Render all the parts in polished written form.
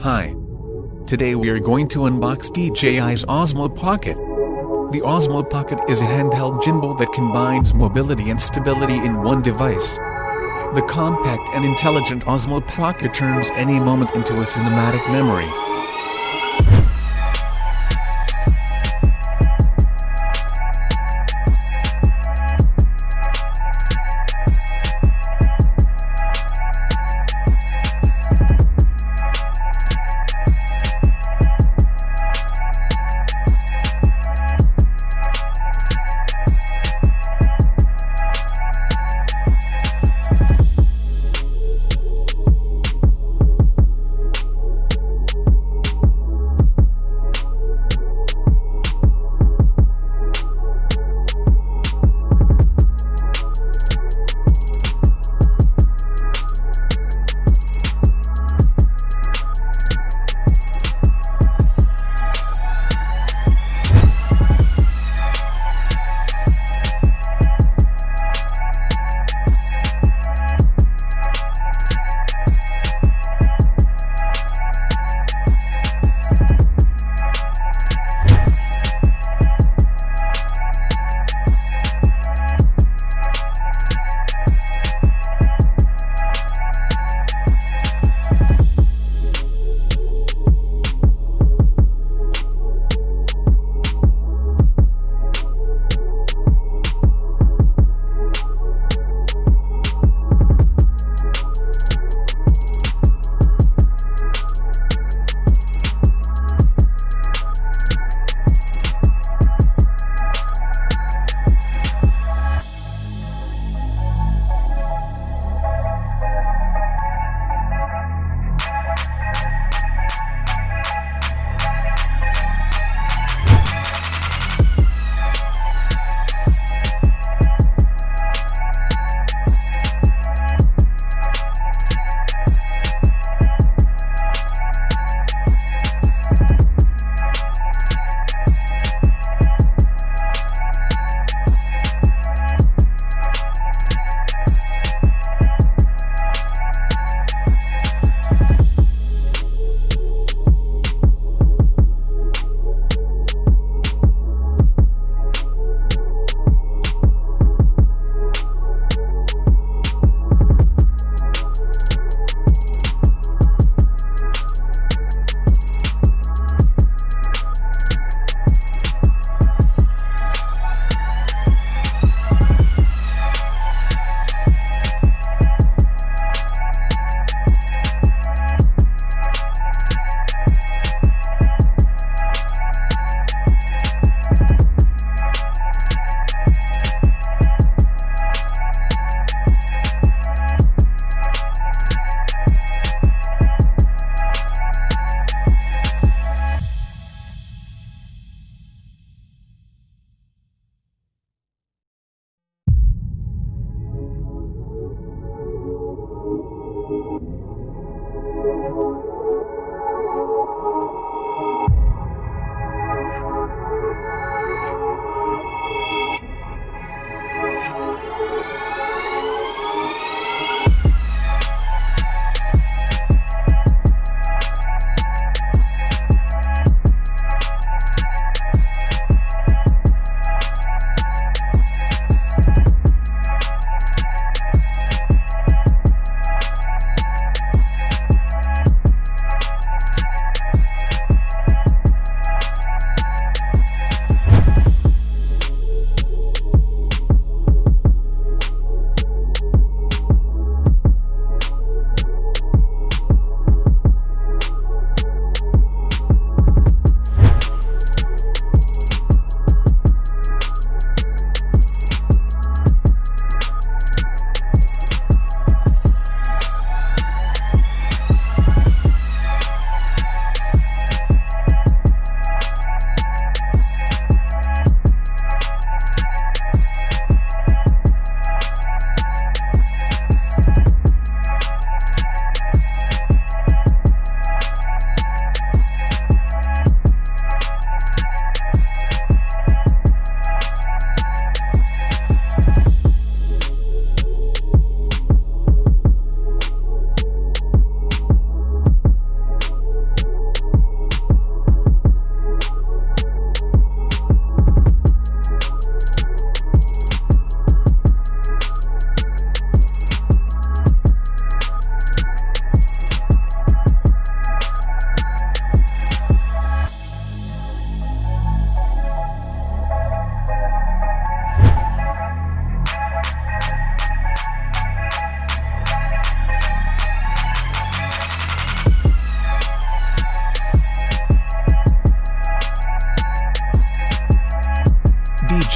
Hi. Today we are going to unbox DJI's Osmo Pocket. The Osmo Pocket is a handheld gimbal that combines mobility and stability in one device. The compact and intelligent Osmo Pocket turns any moment into a cinematic memory.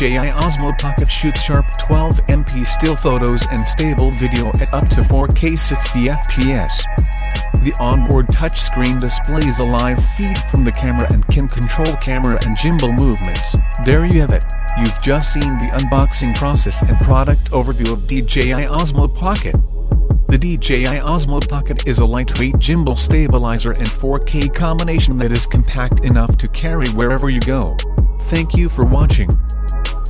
DJI Osmo Pocket shoots sharp 12MP still photos and stable video at up to 4K 60fps. The onboard touchscreen displays a live feed from the camera and can control camera and gimbal movements. There you have it. You've just seen the unboxing process and product overview of DJI Osmo Pocket. The DJI Osmo Pocket is a lightweight gimbal stabilizer and 4K combination that is compact enough to carry wherever you go. Thank you for watching.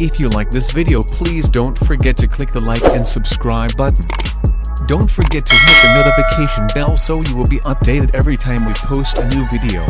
If you like this video, please don't forget to click the like and subscribe button. Don't forget to hit the notification bell so you will be updated every time we post a new video.